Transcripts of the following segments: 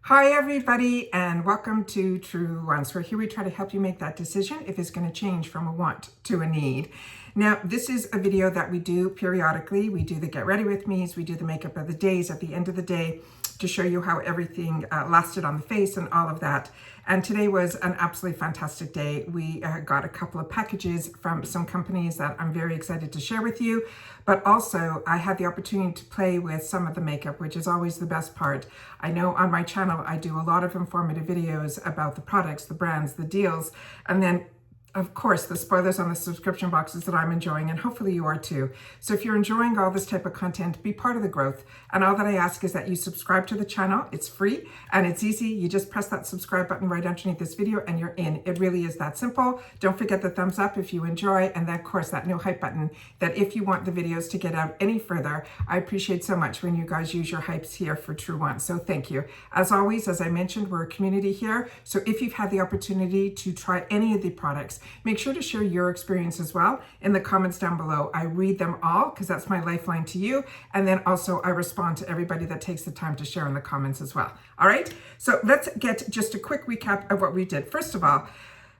Hi everybody, and welcome to Truewants, where here we try to help you make that decision if it's going to change from a want to a need. Now, this is a video that we do periodically. We do the get ready with me's, we do the makeup of the days at the end of the day to show you how everything lasted on the face and all of that. And today was an absolutely fantastic day. We got a couple of packages from some companies that I'm very excited to share with you. But also I had the opportunity to play with some of the makeup, which is always the best part. I know on my channel, I do a lot of informative videos about the products, the brands, the deals, and then of course, the spoilers on the subscription boxes that I'm enjoying, and hopefully you are too. So if you're enjoying all this type of content, be part of the growth. And all that I ask is that you subscribe to the channel. It's free and it's easy. You just press that subscribe button right underneath this video and you're in. It really is that simple. Don't forget the thumbs up if you enjoy, and then of course that no hype button, that if you want the videos to get out any further. I appreciate so much when you guys use your hypes here for Truewants. So thank you. As always, as I mentioned, we're a community here. So if you've had the opportunity to try any of the products, make sure to share your experience as well in the comments down below. I read them all because that's my lifeline to you. And then also I respond to everybody that takes the time to share in the comments as well. All right, so let's get just a quick recap of what we did. First of all,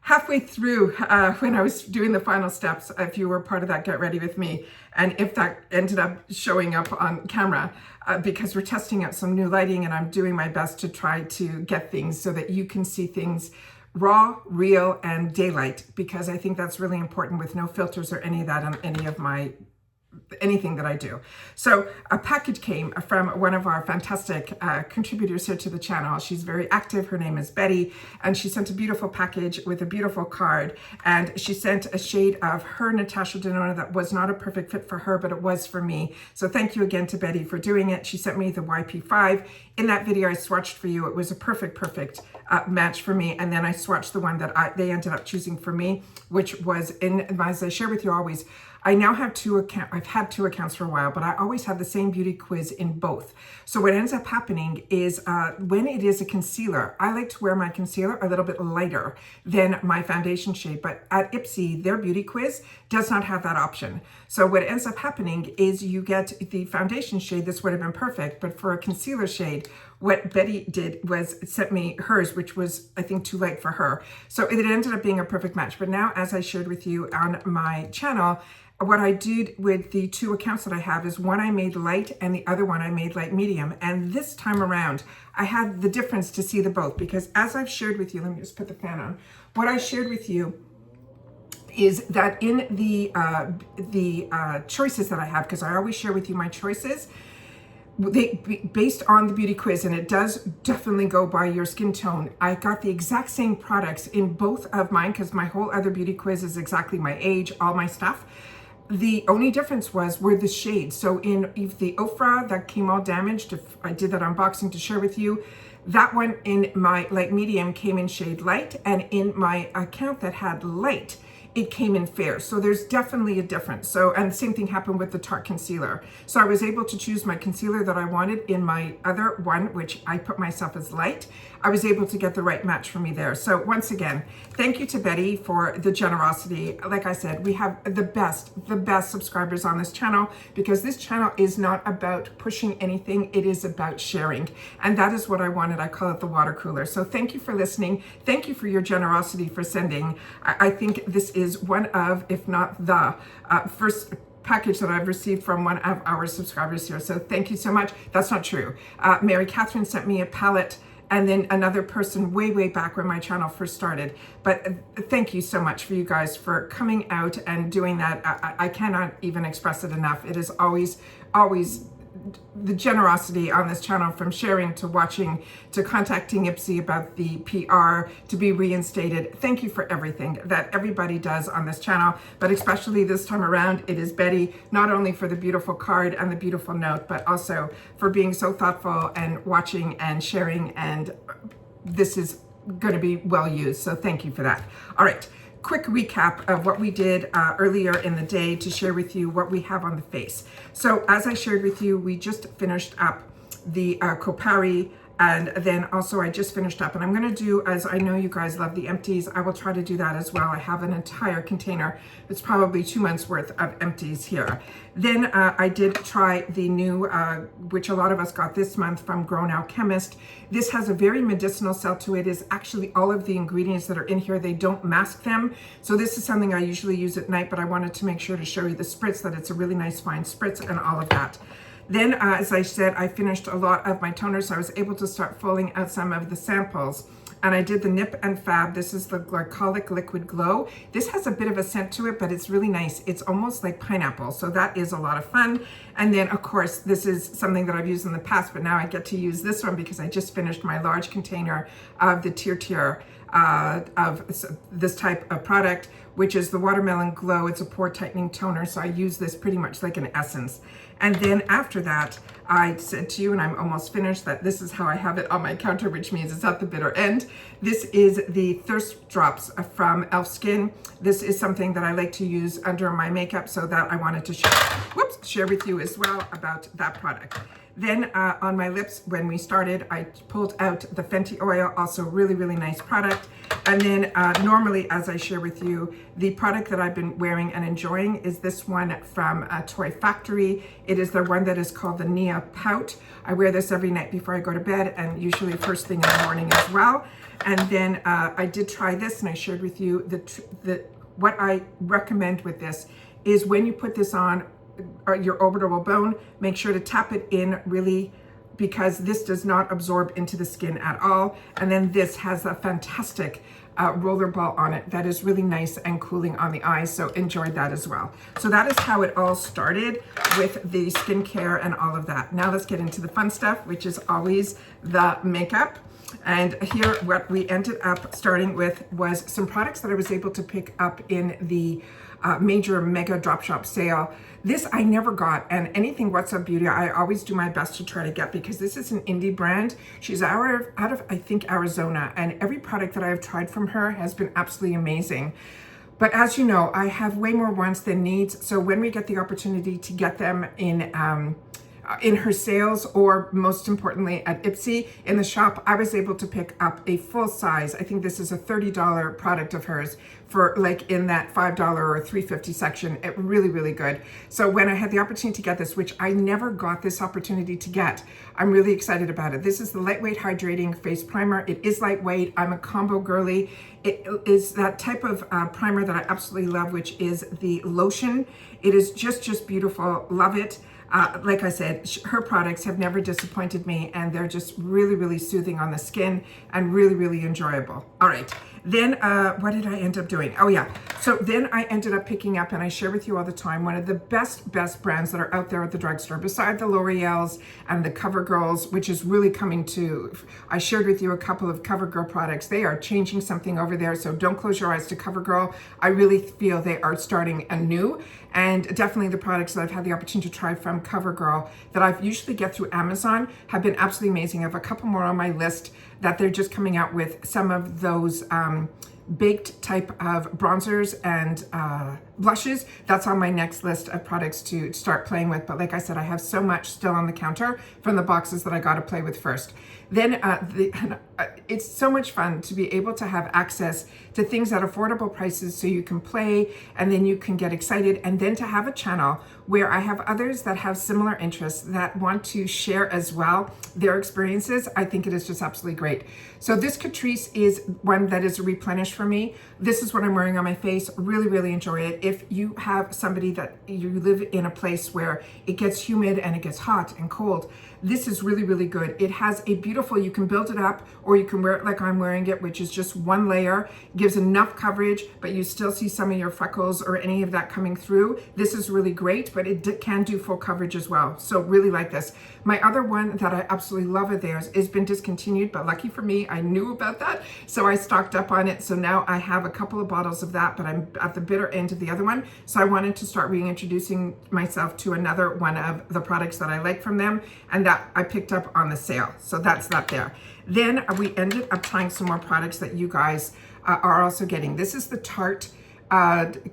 halfway through when I was doing the final steps, if you were part of that get ready with me, and if that ended up showing up on camera, because we're testing out some new lighting and I'm doing my best to try to get things so that you can see things raw, real, and daylight, because I think that's really important with no filters or any of that on any of my anything that I do. So a package came from one of our fantastic contributors here to the channel. She's very active. Her name is Betty, and she sent a beautiful package with a beautiful card, and she sent a shade of her Natasha Denona that was not a perfect fit for her, but it was for me. So thank you again to Betty for doing it. She sent me the YP5. In that video I swatched for you, it was a perfect match for me, and then I swatched the one that they ended up choosing for me, which was as I share with you always, I now have I've had two accounts for a while, but I always have the same beauty quiz in both. So what ends up happening is when it is a concealer, I like to wear my concealer a little bit lighter than my foundation shade, but at Ipsy, their beauty quiz does not have that option. So what ends up happening is you get the foundation shade. This would have been perfect, but for a concealer shade, what Betty did was sent me hers, which was, I think, too light for her. So it ended up being a perfect match. But now, as I shared with you on my channel, what I did with the two accounts that I have is one I made light and the other one I made light medium. And this time around, I had the difference to see the both, because as I've shared with you, let me just put the fan on. What I shared with you is that in the choices that I have, because I always share with you my choices, based on the beauty quiz, and it does definitely go by your skin tone. I got the exact same products in both of mine, because my whole other beauty quiz is exactly my age, all my stuff. The only difference were the shades. So in the Ofra that came all damaged, if I did that unboxing to share with you, that one in my light medium came in shade light, and in my account that had light, it came in fair. So there's definitely a difference. So, and the same thing happened with the Tarte concealer. So I was able to choose my concealer that I wanted in my other one, which I put myself as light. I was able to get the right match for me there. So once again, thank you to Betty for the generosity. Like I said, we have the best subscribers on this channel, because this channel is not about pushing anything. It is about sharing. And that is what I wanted. I call it the water cooler. So thank you for listening. Thank you for your generosity for sending. I think this is one of, if not the first package that I've received from one of our subscribers here. So thank you so much. That's not true. Mary Catherine sent me a palette, and then another person way back when my channel first started. But thank you so much for you guys for coming out and doing that. I cannot even express it enough. It is always the generosity on this channel, from sharing to watching to contacting Ipsy about the PR to be reinstated. Thank you for everything that everybody does on this channel, but especially this time around, it is Betty, not only for the beautiful card and the beautiful note, but also for being so thoughtful and watching and sharing, and this is going to be well used. So thank you for that. All right. Quick recap of what we did earlier in the day to share with you what we have on the face. So as I shared with you, we just finished up the Kopari And then also I just finished up, and I'm gonna do, as I know you guys love the empties, I will try to do that as well. I have an entire container. It's probably 2 months worth of empties here. Then I did try the new, which a lot of us got this month from Grown Alchemist. This has a very medicinal smell to it. Is actually all of the ingredients that are in here, they don't mask them. So this is something I usually use at night, but I wanted to make sure to show you the spritz, that it's a really nice fine spritz and all of that. Then, as I said, I finished a lot of my toners, so I was able to start pulling out some of the samples. And I did the Nip and Fab. This is the Glycolic Liquid Glow. This has a bit of a scent to it, but it's really nice. It's almost like pineapple, so that is a lot of fun. And then, of course, this is something that I've used in the past, but now I get to use this one because I just finished my large container of the Tier of this type of product, which is the Watermelon Glow. It's a pore tightening toner, so I use this pretty much like an essence. And then after that, I said to you, and I'm almost finished, that this is how I have it on my counter, which means it's at the bitter end. This is the Thirst Drops from Elf Skin. This is something that I like to use under my makeup, so that I wanted to share with you as well about that product. Then on my lips, when we started, I pulled out the Fenty oil, also really, really nice product. And then normally, as I share with you, the product that I've been wearing and enjoying is this one from Toy Factory. It is the one that is called the Nia Pout. I wear this every night before I go to bed, and usually first thing in the morning as well. And then I did try this, and I shared with you what I recommend with this is when you put this on your orbital bone, make sure to tap it in really, because this does not absorb into the skin at all. And then this has a fantastic roller ball on it that is really nice and cooling on the eyes, so enjoyed that as well. So that is how it all started with the skincare and all of that. Now let's get into the fun stuff, which is always the makeup. And here what we ended up starting with was some products that I was able to pick up in the major mega drop shop sale. This I never got, and anything What's Up Beauty I always do my best to try to get, because this is an indie brand. She's out of I think Arizona, and every product that I have tried from her has been absolutely amazing. But as you know, I have way more wants than needs, so when we get the opportunity to get them in her sales, or most importantly at Ipsy in the shop, I was able to pick up a full size. I think this is a $30 product of hers for like in that $5 or $3.50 section. It really, really good. So when I had the opportunity to get this, which I never got this opportunity to get, I'm really excited about it. This is the Lightweight Hydrating Face Primer. It is lightweight. I'm a combo girly. It is that type of primer that I absolutely love, which is the lotion. It is just beautiful. Love it. Like I said, her products have never disappointed me, and they're just really, really soothing on the skin and really, really enjoyable. All right. Then what did I end up doing? Oh yeah. So then I ended up picking up, and I share with you all the time, one of the best brands that are out there at the drugstore, beside the L'Oreal's and the CoverGirls, which is really coming to, I shared with you a couple of CoverGirl products. They are changing something over there. So don't close your eyes to CoverGirl. I really feel they are starting anew. And definitely the products that I've had the opportunity to try from CoverGirl that I usually get through Amazon have been absolutely amazing. I have a couple more on my list that they're just coming out with, some of those baked type of bronzers and blushes. That's on my next list of products to start playing with. But like I said, I have so much still on the counter from the boxes that I got to play with first. Then it's so much fun to be able to have access to things at affordable prices, so you can play and then you can get excited, and then to have a channel where I have others that have similar interests that want to share as well their experiences. I think it is just absolutely great. So this Catrice is one that is a replenish for me. This is what I'm wearing on my face. Really, really enjoy it. If you have somebody that you live in a place where it gets humid and it gets hot and cold, this is really, really good. It has a beautiful, you can build it up, or you can wear it like I'm wearing it, which is just one layer. Gives enough coverage, but you still see some of your freckles or any of that coming through. This is really great, but it can do full coverage as well. So really like this. My other one that I absolutely love of theirs has been discontinued, but lucky for me, I knew about that. So I stocked up on it. So now I have a couple of bottles of that, but I'm at the bitter end of the other one. So I wanted to start reintroducing myself to another one of the products that I like from them, and that I picked up on the sale. So that's that there. Then we ended up trying some more products that you guys are also getting. This is the Tarte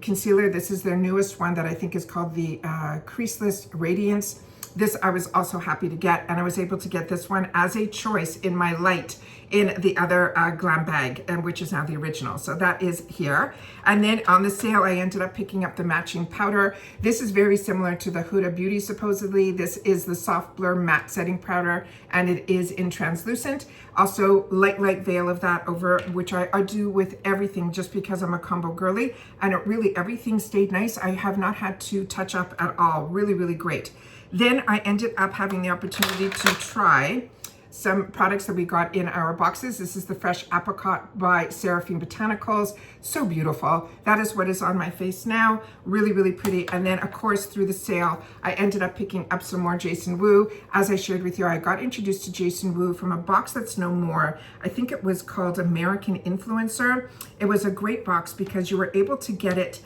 concealer. This is their newest one that I think is called the Creaseless Radiance. This I was also happy to get, and I was able to get this one as a choice in my light in the other glam bag, and which is now the original. So that is here. And then on the sale, I ended up picking up the matching powder. This is very similar to the Huda Beauty, supposedly. This is the Soft Blur Matte Setting Powder, and it is in translucent. Also, light veil of that over, which I do with everything just because I'm a combo girly, and it really, everything stayed nice. I have not had to touch up at all. Really, really great. Then I ended up having the opportunity to try some products that we got in our boxes. This is the Fresh Apricot by Seraphine Botanicals. So beautiful. That is what is on my face now. Really, really pretty. And then, of course, through the sale, I ended up picking up some more Jason Wu. As I shared with you, I got introduced to Jason Wu from a box that's no more. I think it was called American Influencer. It was a great box because you were able to get it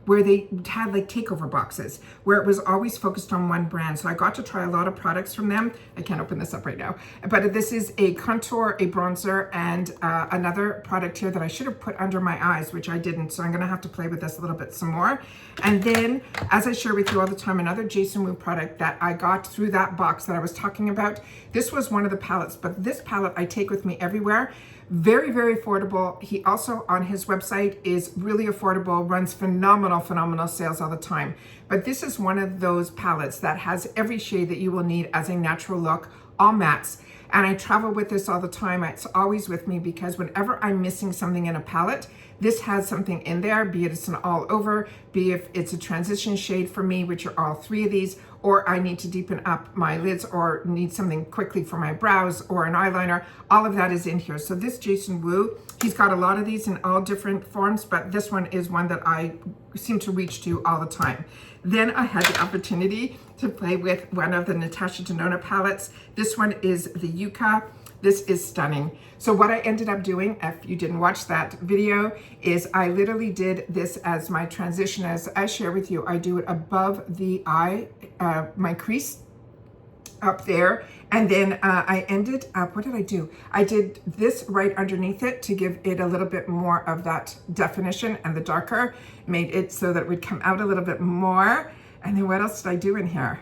where they had like takeover boxes where it was always focused on one brand. So I got to try a lot of products from them. I can't open this up right now, but this is a contour, a bronzer, and another product here that I should have put under my eyes, which I didn't. So I'm gonna have to play with this a little bit some more. And then, as I share with you all the time, another Jason Wu product that I got through that box that I was talking about. This was one of the palettes, but this palette I take with me everywhere. Very, very affordable. He also on his website is really affordable, runs phenomenal sales all the time. But this is one of those palettes that has every shade that you will need as a natural look, all mattes. And I travel with this all the time. It's always with me because whenever I'm missing something in a palette, this has something in there, be it it's an all over, be if it's a transition shade for me, which are all three of these, or I need to deepen up my lids or need something quickly for my brows or an eyeliner. All of that is in here. So this Jason Wu, he's got a lot of these in all different forms, but this one is one that I seem to reach to all the time. Then I had the opportunity to play with one of the Natasha Denona palettes. This one is the Yucca. This is stunning. So what I ended up doing, if you didn't watch that video, is I literally did this as my transition. As I share with you, I do it above the eye, my crease up there. And then I ended up, what did I do? I did this right underneath it to give it a little bit more of that definition, and the darker made it so that it would come out a little bit more. And then what else did I do in here?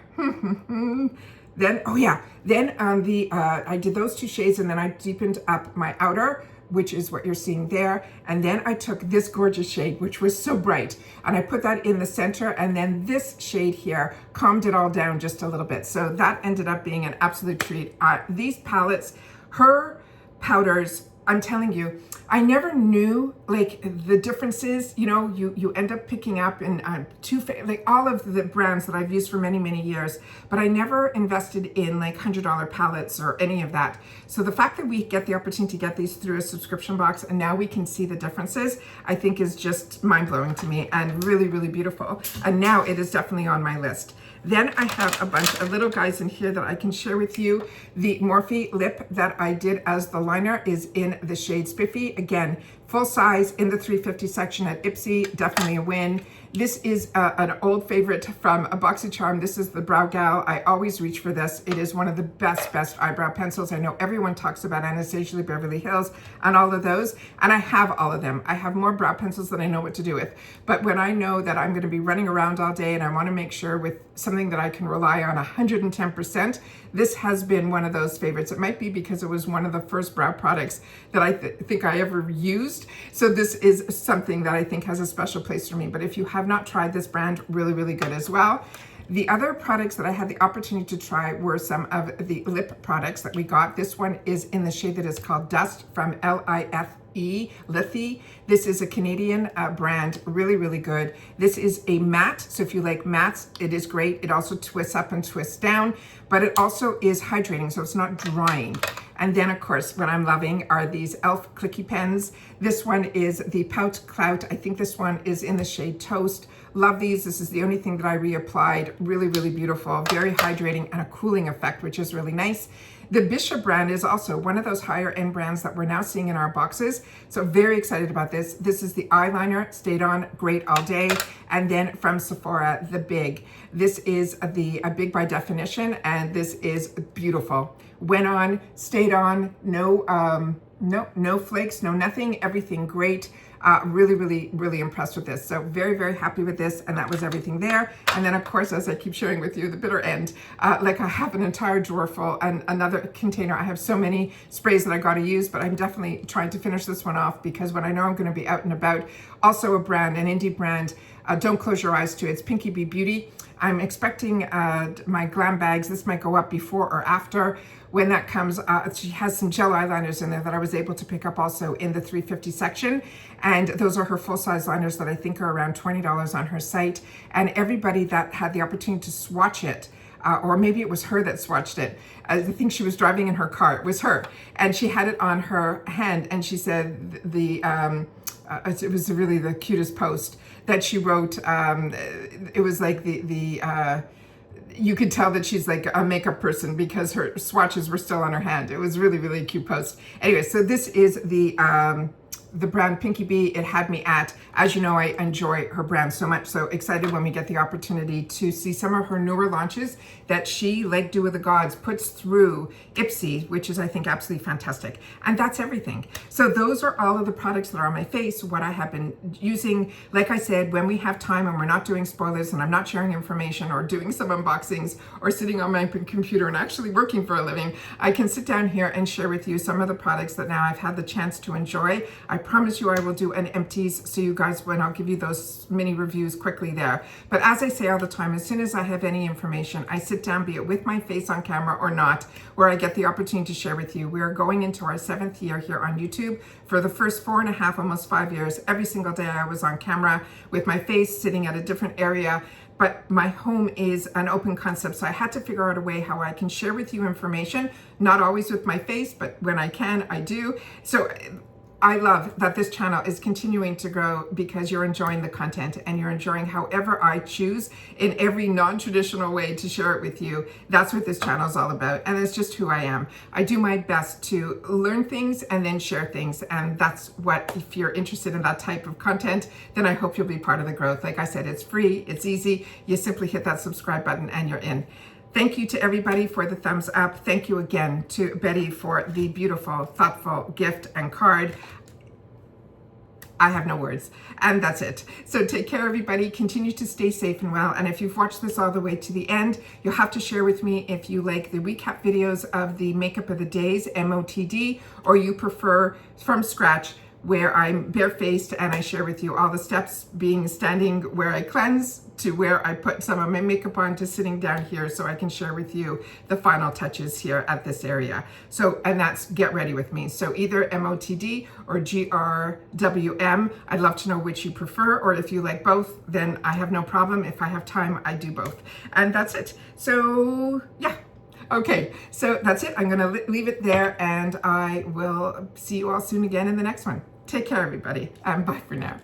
Then, oh yeah, then I did those two shades, and then I deepened up my outer, which is what you're seeing there. And then I took this gorgeous shade, which was so bright, and I put that in the center, and then this shade here calmed it all down just a little bit. So that ended up being an absolute treat. These palettes, her powders, I'm telling you, I never knew like the differences. You know, you end up picking up in like all of the brands that I've used for many years, but I never invested in like $100 palettes or any of that. So the fact that we get the opportunity to get these through a subscription box, and now we can see the differences, I think is just mind-blowing to me and really beautiful. And now it is definitely on my list. Then I have a bunch of little guys in here that I can share with you. The Morphe lip that I did as the liner is in the shade Spiffy. Again, full size in the 350 section at Ipsy, definitely a win. This is an old favorite from a BoxyCharm. This is the Brow Gal. I always reach for this. It is one of the best eyebrow pencils. I know everyone talks about Anastasia Beverly Hills and all of those, and I have all of them. I have more brow pencils than I know what to do with. But when I know that I'm going to be running around all day and I want to make sure with something that I can rely on 110%, this has been one of those favorites. It might be because it was one of the first brow products that I think I ever used. So this is something that I think has a special place for me. But if you have not tried this brand, really good as well. The other products that I had the opportunity to try were some of the lip products that we got. This one is in the shade that is called Dust from Liffey. This is a Canadian brand, really good. This is a matte, so if you like mattes, it is great. It also twists up and twists down, but it also is hydrating, so it's not drying. And then, of course, what I'm loving are these e.l.f. clicky pens. This one is the Pout Clout. I think this one is in the shade Toast. Love these. This is the only thing that I reapplied. Really beautiful, very hydrating, and a cooling effect, which is really nice. The Bishop brand is also one of those higher end brands that we're now seeing in our boxes. So very excited about this. This is the eyeliner, stayed on great all day. And then from Sephora, the Big. This is the Big by Definition, and this is beautiful. Went on, stayed on, no flakes, no nothing, everything great. Really impressed with this. So very happy with this. And that was everything there. And then of course, as I keep sharing with you, the bitter end, like I have an entire drawer full and another container. I have so many sprays that I got to use, but I'm definitely trying to finish this one off because when I know I'm going to be out and about, also a brand, an indie brand, don't close your eyes to it. It's Pinky Bee Beauty. I'm expecting my glam bags. This might go up before or after. When that comes, she has some gel eyeliners in there that I was able to pick up also in the 350 section. And those are her full-size liners that I think are around $20 on her site. And everybody that had the opportunity to swatch it, or maybe it was her that swatched it. I think she was driving in her car. It was her. And she had it on her hand. And she said it was really the cutest post that she wrote. It was like you could tell that she's like a makeup person because her swatches were still on her hand. It was really cute post. Anyway, so this is the brand Pinky Bee. It had me at, as you know, I enjoy her brand so much. So excited when we get the opportunity to see some of her newer launches that she, like Dew of the Gods, puts through Ipsy, which is, I think, absolutely fantastic. And that's everything. So those are all of the products that are on my face, what I have been using. Like I said, when we have time and we're not doing spoilers and I'm not sharing information or doing some unboxings or sitting on my computer and actually working for a living, I can sit down here and share with you some of the products that now I've had the chance to enjoy. I promise you I will do an empties so you guys, when I'll give you those mini reviews quickly there. But as I say all the time, as soon as I have any information, I sit down, be it with my face on camera or not, where I get the opportunity to share with you. We are going into our 7th year here on YouTube. For the first 4.5, almost 5 years, every single day I was on camera with my face sitting at a different area. But my home is an open concept, so I had to figure out a way how I can share with you information, not always with my face, but when I can, I do. So I love that this channel is continuing to grow because you're enjoying the content and you're enjoying however I choose in every non-traditional way to share it with you. That's what this channel is all about. And it's just who I am. I do my best to learn things and then share things. And that's what, if you're interested in that type of content, then I hope you'll be part of the growth. Like I said, it's free, it's easy. You simply hit that subscribe button and you're in. Thank you to everybody for the thumbs up. Thank you again to Betty for the beautiful, thoughtful gift and card. I have no words. And that's it. So take care, everybody. Continue to stay safe and well. And if you've watched this all the way to the end, you'll have to share with me if you like the recap videos of the Makeup of the Days, MOTD, or you prefer from scratch, where I'm barefaced and I share with you all the steps, being standing where I cleanse to where I put some of my makeup on to sitting down here so I can share with you the final touches here at this area. So, and that's get ready with me. So either MOTD or GRWM. I'd love to know which you prefer, or if you like both, then I have no problem. If I have time, I do both. And that's it. So yeah. Okay, so that's it. I'm going to leave it there and I will see you all soon again in the next one. Take care, everybody, and bye for now.